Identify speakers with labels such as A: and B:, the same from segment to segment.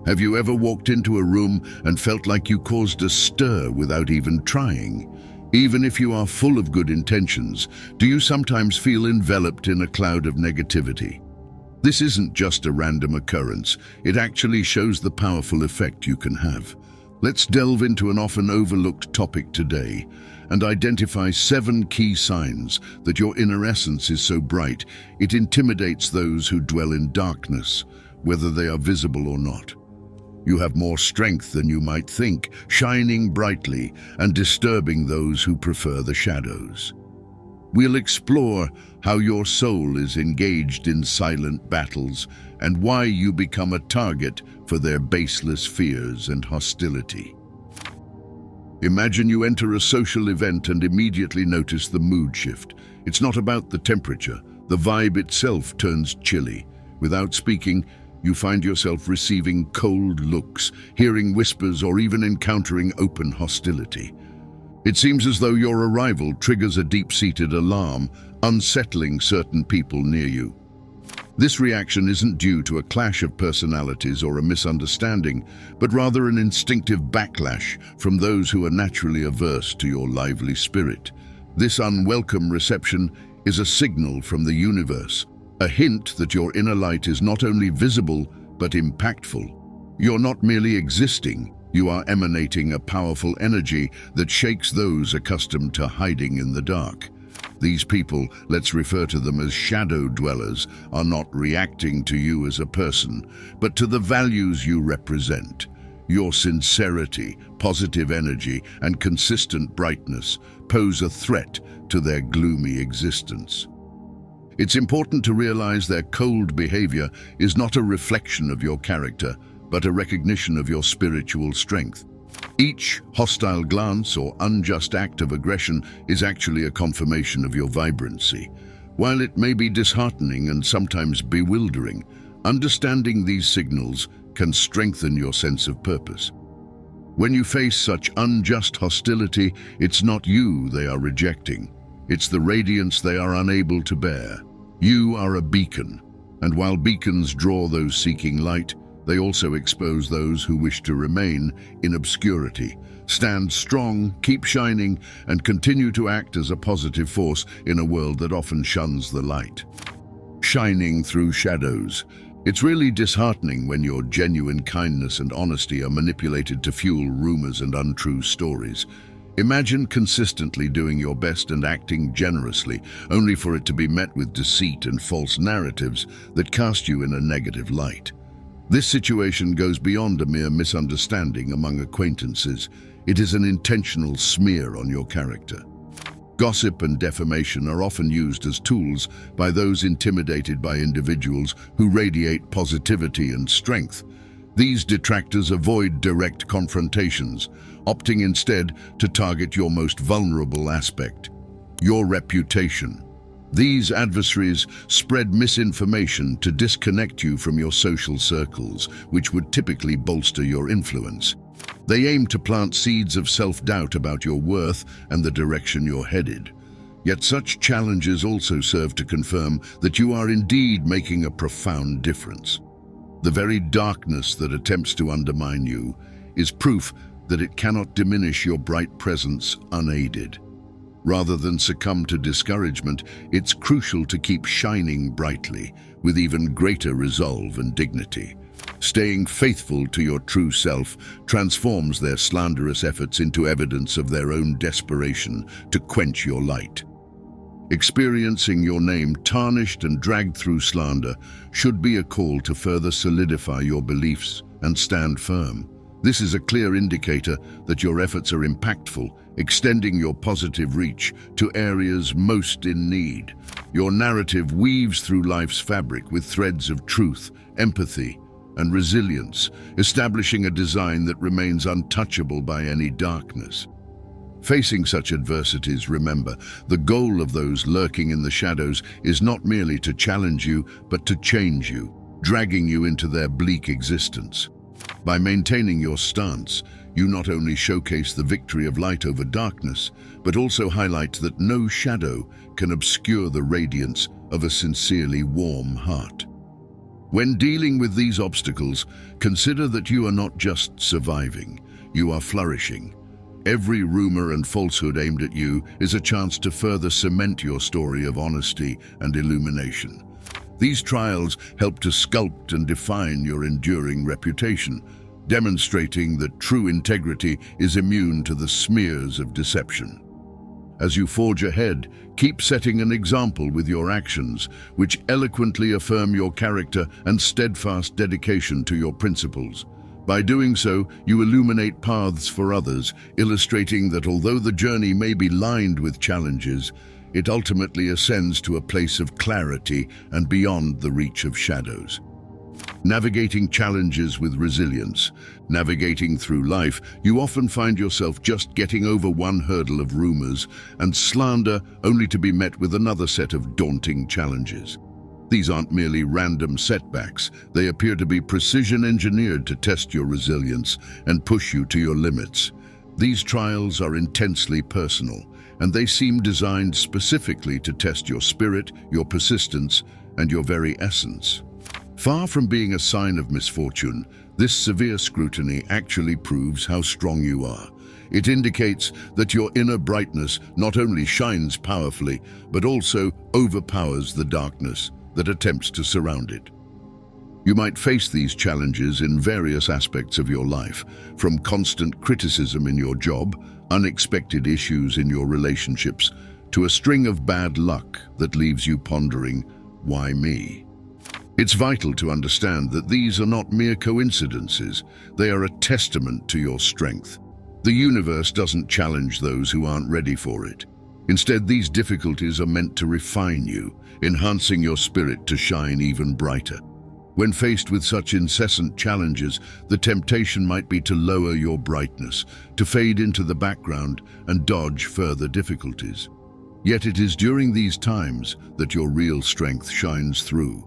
A: Have you ever walked into a room and felt like you caused a stir without even trying? Even if you are full of good intentions, do you sometimes feel enveloped in a cloud of negativity? This isn't just a random occurrence, it actually shows the powerful effect you can have. Let's delve into an often overlooked topic today and identify 7 key signs that your inner essence is so bright it intimidates those who dwell in darkness, whether they are visible or not. You have more strength than you might think, shining brightly and disturbing those who prefer the shadows. We'll explore how your soul is engaged in silent battles and why you become a target for their baseless fears and hostility. Imagine you enter a social event and immediately notice the mood shift. It's not about the temperature. The vibe itself turns chilly. Without speaking, you find yourself receiving cold looks, hearing whispers, or even encountering open hostility. It seems as though your arrival triggers a deep-seated alarm, unsettling certain people near you. This reaction isn't due to a clash of personalities or a misunderstanding, but rather an instinctive backlash from those who are naturally averse to your lively spirit. This unwelcome reception is a signal from the universe, a hint that your inner light is not only visible, but impactful. You're not merely existing, you are emanating a powerful energy that shakes those accustomed to hiding in the dark. These people, let's refer to them as shadow dwellers, are not reacting to you as a person, but to the values you represent. Your sincerity, positive energy, and consistent brightness pose a threat to their gloomy existence. It's important to realize their cold behavior is not a reflection of your character, but a recognition of your spiritual strength. Each hostile glance or unjust act of aggression is actually a confirmation of your vibrancy. While it may be disheartening and sometimes bewildering, understanding these signals can strengthen your sense of purpose. When you face such unjust hostility, it's not you they are rejecting. It's the radiance they are unable to bear. You are a beacon, and while beacons draw those seeking light, they also expose those who wish to remain in obscurity. Stand strong, keep shining, and continue to act as a positive force in a world that often shuns the light. Shining through shadows. It's really disheartening when your genuine kindness and honesty are manipulated to fuel rumors and untrue stories. Imagine consistently doing your best and acting generously, only for it to be met with deceit and false narratives that cast you in a negative light. This situation goes beyond a mere misunderstanding among acquaintances. It is an intentional smear on your character. Gossip and defamation are often used as tools by those intimidated by individuals who radiate positivity and strength. These detractors avoid direct confrontations, opting instead to target your most vulnerable aspect, your reputation. These adversaries spread misinformation to disconnect you from your social circles, which would typically bolster your influence. They aim to plant seeds of self-doubt about your worth and the direction you're headed. Yet such challenges also serve to confirm that you are indeed making a profound difference. The very darkness that attempts to undermine you is proof that it cannot diminish your bright presence unaided. Rather than succumb to discouragement, it's crucial to keep shining brightly with even greater resolve and dignity. Staying faithful to your true self transforms their slanderous efforts into evidence of their own desperation to quench your light. Experiencing your name tarnished and dragged through slander should be a call to further solidify your beliefs and stand firm. This is a clear indicator that your efforts are impactful, extending your positive reach to areas most in need. Your narrative weaves through life's fabric with threads of truth, empathy, and resilience, establishing a design that remains untouchable by any darkness. Facing such adversities, remember, the goal of those lurking in the shadows is not merely to challenge you, but to change you, dragging you into their bleak existence. By maintaining your stance, you not only showcase the victory of light over darkness, but also highlight that no shadow can obscure the radiance of a sincerely warm heart. When dealing with these obstacles, consider that you are not just surviving, you are flourishing. Every rumor and falsehood aimed at you is a chance to further cement your story of honesty and illumination. These trials help to sculpt and define your enduring reputation, demonstrating that true integrity is immune to the smears of deception. As you forge ahead, keep setting an example with your actions, which eloquently affirm your character and steadfast dedication to your principles. By doing so, you illuminate paths for others, illustrating that although the journey may be lined with challenges, it ultimately ascends to a place of clarity and beyond the reach of shadows. Navigating challenges with resilience. Navigating through life, you often find yourself just getting over one hurdle of rumors and slander only to be met with another set of daunting challenges. These aren't merely random setbacks, they appear to be precision engineered to test your resilience and push you to your limits. These trials are intensely personal, and they seem designed specifically to test your spirit, your persistence, and your very essence. Far from being a sign of misfortune, this severe scrutiny actually proves how strong you are. It indicates that your inner brightness not only shines powerfully, but also overpowers the darkness that attempts to surround it. You might face these challenges in various aspects of your life, from constant criticism in your job, unexpected issues in your relationships, to a string of bad luck that leaves you pondering, why me? It's vital to understand that these are not mere coincidences. They are a testament to your strength. The universe doesn't challenge those who aren't ready for it. Instead, these difficulties are meant to refine you, enhancing your spirit to shine even brighter. When faced with such incessant challenges, the temptation might be to lower your brightness, to fade into the background and dodge further difficulties. Yet it is during these times that your real strength shines through.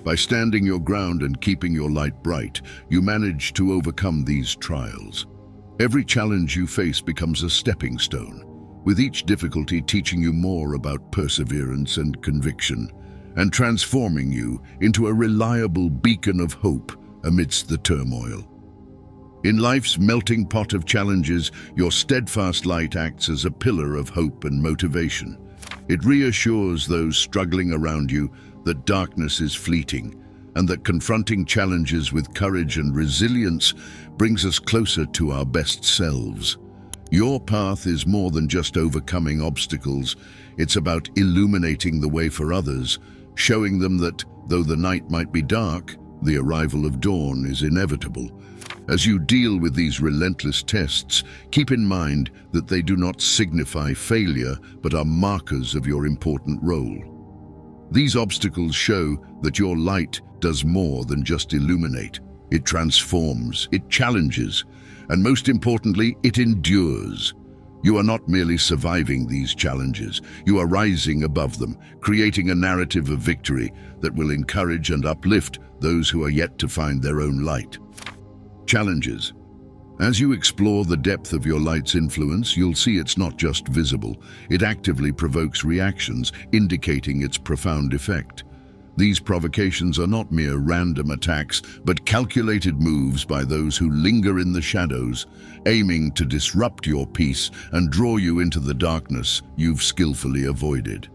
A: By standing your ground and keeping your light bright, you manage to overcome these trials. Every challenge you face becomes a stepping stone, with each difficulty teaching you more about perseverance and conviction, and transforming you into a reliable beacon of hope amidst the turmoil. In life's melting pot of challenges, your steadfast light acts as a pillar of hope and motivation. It reassures those struggling around you that darkness is fleeting, and that confronting challenges with courage and resilience brings us closer to our best selves. Your path is more than just overcoming obstacles. It's about illuminating the way for others, showing them that, though the night might be dark, the arrival of dawn is inevitable. As you deal with these relentless tests, keep in mind that they do not signify failure, but are markers of your important role. These obstacles show that your light does more than just illuminate. It transforms, it challenges, and most importantly, it endures. You are not merely surviving these challenges, you are rising above them, creating a narrative of victory that will encourage and uplift those who are yet to find their own light. Challenges. As you explore the depth of your light's influence, you'll see it's not just visible. It actively provokes reactions, indicating its profound effect. These provocations are not mere random attacks, but calculated moves by those who linger in the shadows, aiming to disrupt your peace and draw you into the darkness you've skillfully avoided.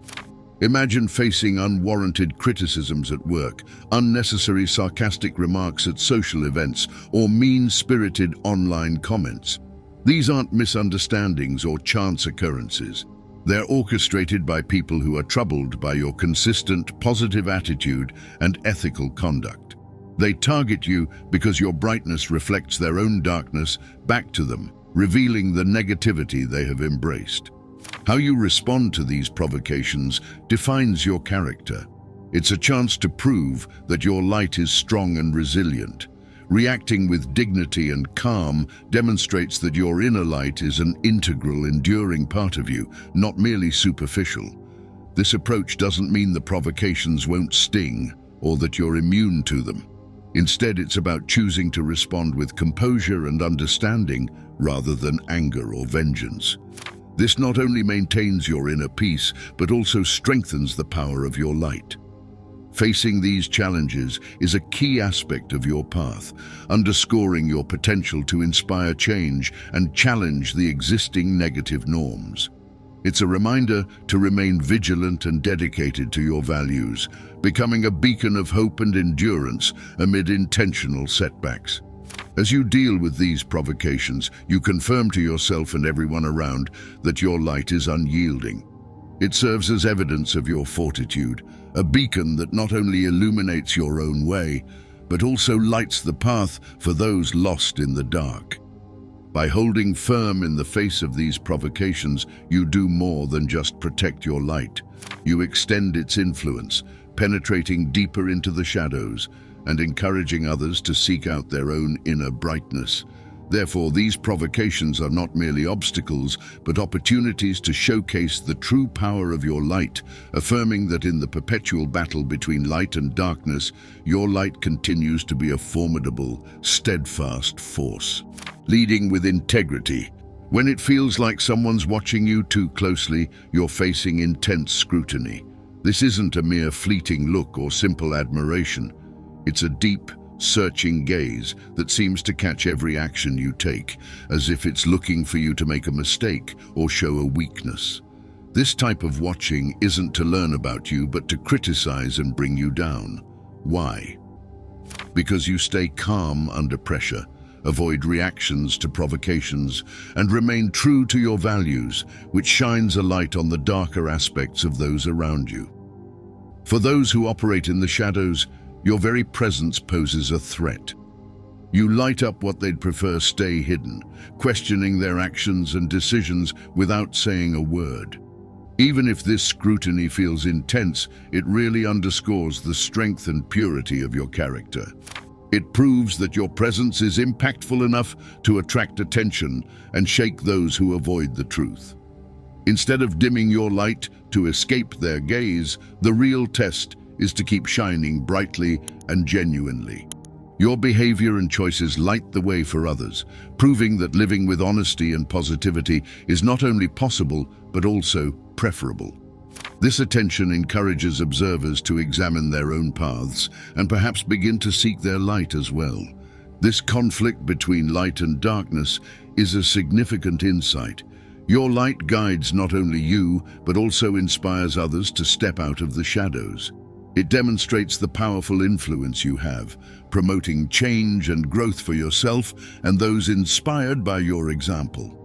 A: Imagine facing unwarranted criticisms at work, unnecessary sarcastic remarks at social events, or mean-spirited online comments. These aren't misunderstandings or chance occurrences. They're orchestrated by people who are troubled by your consistent positive attitude and ethical conduct. They target you because your brightness reflects their own darkness back to them, revealing the negativity they have embraced. How you respond to these provocations defines your character. It's a chance to prove that your light is strong and resilient. Reacting with dignity and calm demonstrates that your inner light is an integral, enduring part of you, not merely superficial. This approach doesn't mean the provocations won't sting or that you're immune to them. Instead, it's about choosing to respond with composure and understanding rather than anger or vengeance. This not only maintains your inner peace, but also strengthens the power of your light. Facing these challenges is a key aspect of your path, underscoring your potential to inspire change and challenge the existing negative norms. It's a reminder to remain vigilant and dedicated to your values, becoming a beacon of hope and endurance amid intentional setbacks. As you deal with these provocations, you confirm to yourself and everyone around that your light is unyielding. It serves as evidence of your fortitude, a beacon that not only illuminates your own way, but also lights the path for those lost in the dark. By holding firm in the face of these provocations, you do more than just protect your light. You extend its influence, penetrating deeper into the shadows and encouraging others to seek out their own inner brightness. Therefore, these provocations are not merely obstacles, but opportunities to showcase the true power of your light, affirming that in the perpetual battle between light and darkness, your light continues to be a formidable, steadfast force. Leading with integrity. When it feels like someone's watching you too closely, you're facing intense scrutiny. This isn't a mere fleeting look or simple admiration. It's a deep, searching gaze that seems to catch every action you take, as if it's looking for you to make a mistake or show a weakness. This type of watching isn't to learn about you, but to criticize and bring you down. Why? Because you stay calm under pressure, avoid reactions to provocations, and remain true to your values, which shines a light on the darker aspects of those around you. For those who operate in the shadows, your very presence poses a threat. You light up what they'd prefer stay hidden, questioning their actions and decisions without saying a word. Even if this scrutiny feels intense, it really underscores the strength and purity of your character. It proves that your presence is impactful enough to attract attention and shake those who avoid the truth. Instead of dimming your light to escape their gaze, the real test is to keep shining brightly and genuinely. Your behavior and choices light the way for others, proving that living with honesty and positivity is not only possible, but also preferable. This attention encourages observers to examine their own paths and perhaps begin to seek their light as well. This conflict between light and darkness is a significant insight. Your light guides not only you, but also inspires others to step out of the shadows. It demonstrates the powerful influence you have, promoting change and growth for yourself and those inspired by your example.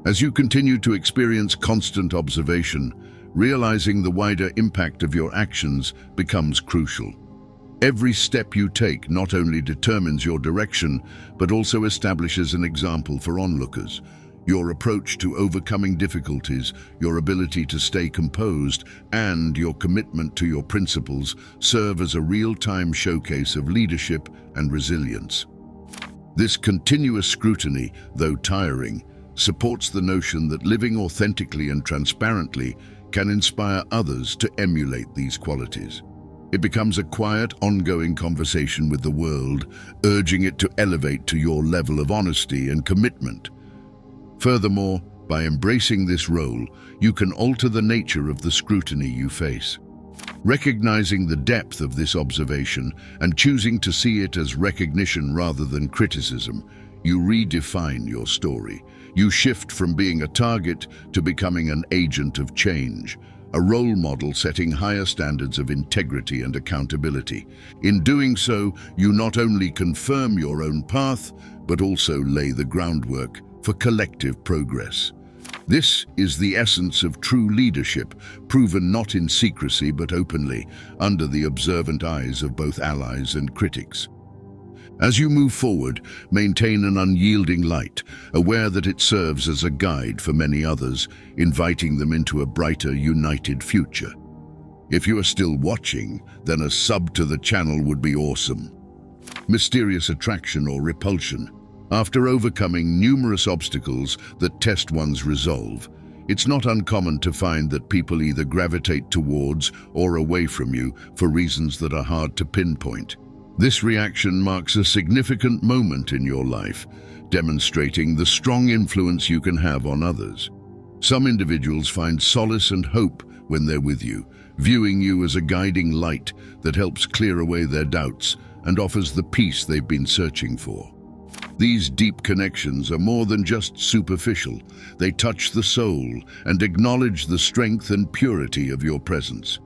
A: As you continue to experience constant observation, realizing the wider impact of your actions becomes crucial. Every step you take not only determines your direction, but also establishes an example for onlookers. Your approach to overcoming difficulties, your ability to stay composed, and your commitment to your principles serve as a real-time showcase of leadership and resilience. This continuous scrutiny, though tiring, supports the notion that living authentically and transparently can inspire others to emulate these qualities. It becomes a quiet, ongoing conversation with the world, urging it to elevate to your level of honesty and commitment. Furthermore, by embracing this role, you can alter the nature of the scrutiny you face. Recognizing the depth of this observation and choosing to see it as recognition rather than criticism, you redefine your story. You shift from being a target to becoming an agent of change, a role model setting higher standards of integrity and accountability. In doing so, you not only confirm your own path, but also lay the groundwork for collective progress. This is the essence of true leadership, proven not in secrecy but openly, under the observant eyes of both allies and critics. As you move forward, maintain an unyielding light, aware that it serves as a guide for many others, inviting them into a brighter, united future. If you are still watching, then a sub to the channel would be awesome. Mysterious attraction or repulsion. After overcoming numerous obstacles that test one's resolve, it's not uncommon to find that people either gravitate towards or away from you for reasons that are hard to pinpoint. This reaction marks a significant moment in your life, demonstrating the strong influence you can have on others. Some individuals find solace and hope when they're with you, viewing you as a guiding light that helps clear away their doubts and offers the peace they've been searching for. These deep connections are more than just superficial. They touch the soul and acknowledge the strength and purity of your presence.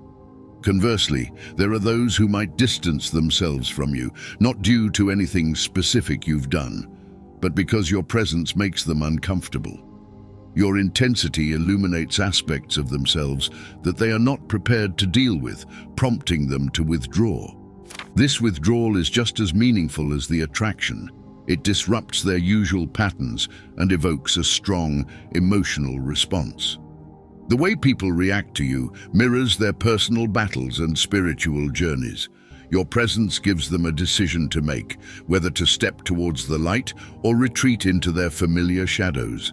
A: Conversely, there are those who might distance themselves from you, not due to anything specific you've done, but because your presence makes them uncomfortable. Your intensity illuminates aspects of themselves that they are not prepared to deal with, prompting them to withdraw. This withdrawal is just as meaningful as the attraction. It disrupts their usual patterns and evokes a strong, emotional response. The way people react to you mirrors their personal battles and spiritual journeys. Your presence gives them a decision to make, whether to step towards the light or retreat into their familiar shadows.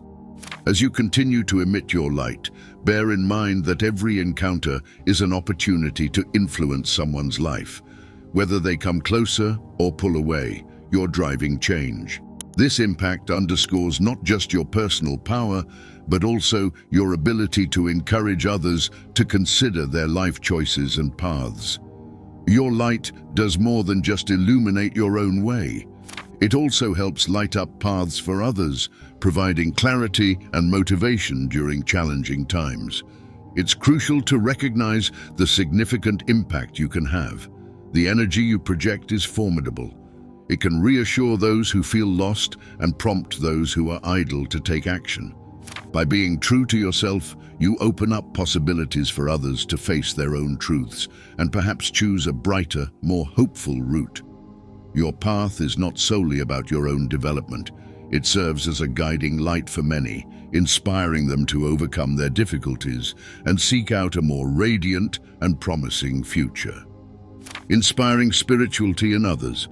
A: As you continue to emit your light, bear in mind that every encounter is an opportunity to influence someone's life. Whether they come closer or pull away, you're driving change. This impact underscores not just your personal power, but also your ability to encourage others to consider their life choices and paths. Your light does more than just illuminate your own way. It also helps light up paths for others, providing clarity and motivation during challenging times. It's crucial to recognize the significant impact you can have. The energy you project is formidable. It can reassure those who feel lost and prompt those who are idle to take action. By being true to yourself, you open up possibilities for others to face their own truths and perhaps choose a brighter, more hopeful route. Your path is not solely about your own development. It serves as a guiding light for many, inspiring them to overcome their difficulties and seek out a more radiant and promising future. Inspiring spirituality in others.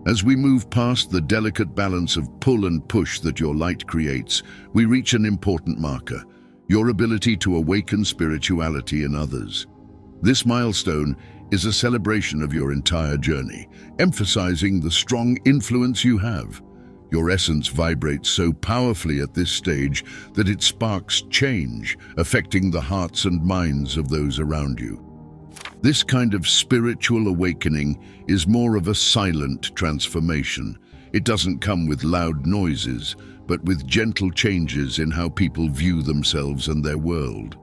A: As we move past the delicate balance of pull and push that your light creates, we reach an important marker: your ability to awaken spirituality in others. This milestone is a celebration of your entire journey, emphasizing the strong influence you have. Your essence vibrates so powerfully at this stage that it sparks change, affecting the hearts and minds of those around you. This kind of spiritual awakening is more of a silent transformation. It doesn't come with loud noises, but with gentle changes in how people view themselves and their world.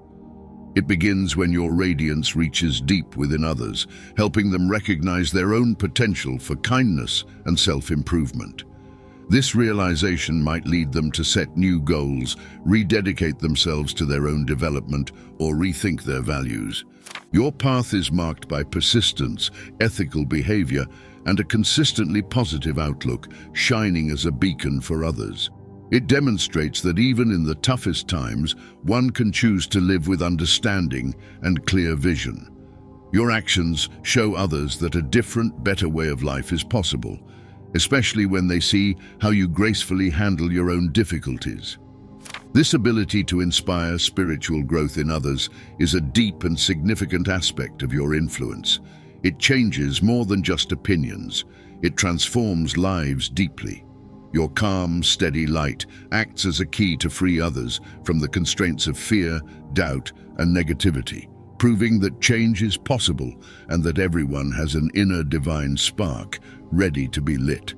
A: It begins when your radiance reaches deep within others, helping them recognize their own potential for kindness and self-improvement. This realization might lead them to set new goals, rededicate themselves to their own development, or rethink their values. Your path is marked by persistence, ethical behavior, and a consistently positive outlook, shining as a beacon for others. It demonstrates that even in the toughest times, one can choose to live with understanding and clear vision. Your actions show others that a different, better way of life is possible, especially when they see how you gracefully handle your own difficulties. This ability to inspire spiritual growth in others is a deep and significant aspect of your influence. It changes more than just opinions. It transforms lives deeply. Your calm, steady light acts as a key to free others from the constraints of fear, doubt, and negativity, proving that change is possible and that everyone has an inner divine spark ready to be lit.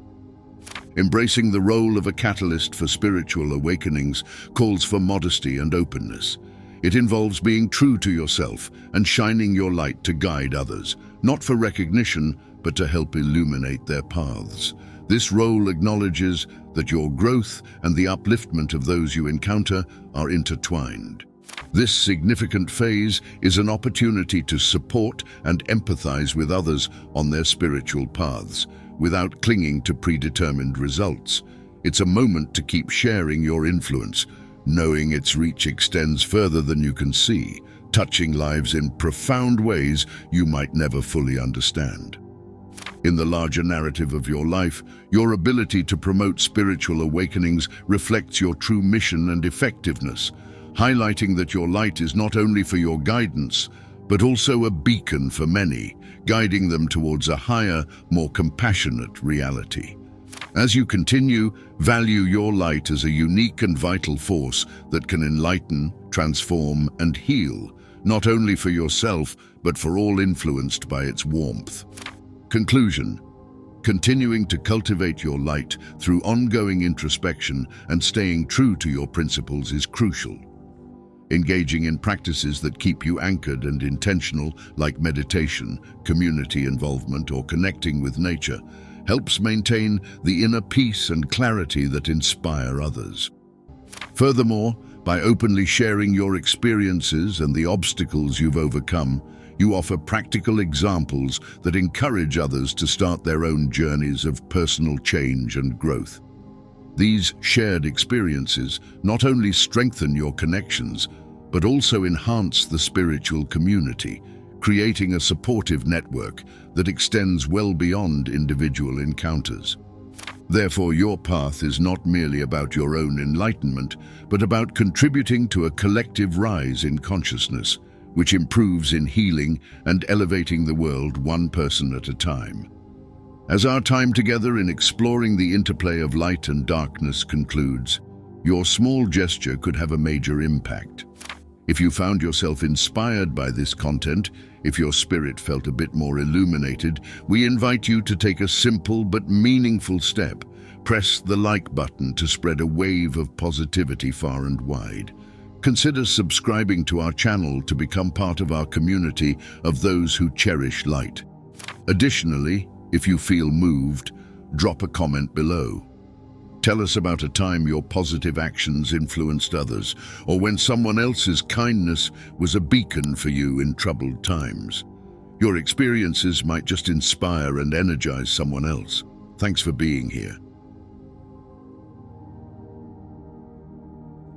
A: Embracing the role of a catalyst for spiritual awakenings calls for modesty and openness. It involves being true to yourself and shining your light to guide others, not for recognition, but to help illuminate their paths. This role acknowledges that your growth and the upliftment of those you encounter are intertwined. This significant phase is an opportunity to support and empathize with others on their spiritual paths, without clinging to predetermined results. It's a moment to keep sharing your influence, knowing its reach extends further than you can see, touching lives in profound ways you might never fully understand. In the larger narrative of your life, your ability to promote spiritual awakenings reflects your true mission and effectiveness, highlighting that your light is not only for your guidance, but also a beacon for many, guiding them towards a higher, more compassionate reality. As you continue, value your light as a unique and vital force that can enlighten, transform, and heal, not only for yourself, but for all influenced by its warmth. Conclusion. Continuing to cultivate your light through ongoing introspection and staying true to your principles is crucial. Engaging in practices that keep you anchored and intentional, like meditation, community involvement, or connecting with nature, helps maintain the inner peace and clarity that inspire others. Furthermore, by openly sharing your experiences and the obstacles you've overcome, you offer practical examples that encourage others to start their own journeys of personal change and growth. These shared experiences not only strengthen your connections, but also enhance the spiritual community, creating a supportive network that extends well beyond individual encounters. Therefore, your path is not merely about your own enlightenment, but about contributing to a collective rise in consciousness, which improves in healing and elevating the world one person at a time. As our time together in exploring the interplay of light and darkness concludes, your small gesture could have a major impact. If you found yourself inspired by this content, if your spirit felt a bit more illuminated, we invite you to take a simple but meaningful step. Press the like button to spread a wave of positivity far and wide. Consider subscribing to our channel to become part of our community of those who cherish light. Additionally, if you feel moved, drop a comment below. Tell us about a time your positive actions influenced others, or when someone else's kindness was a beacon for you in troubled times. Your experiences might just inspire and energize someone else. Thanks for being here.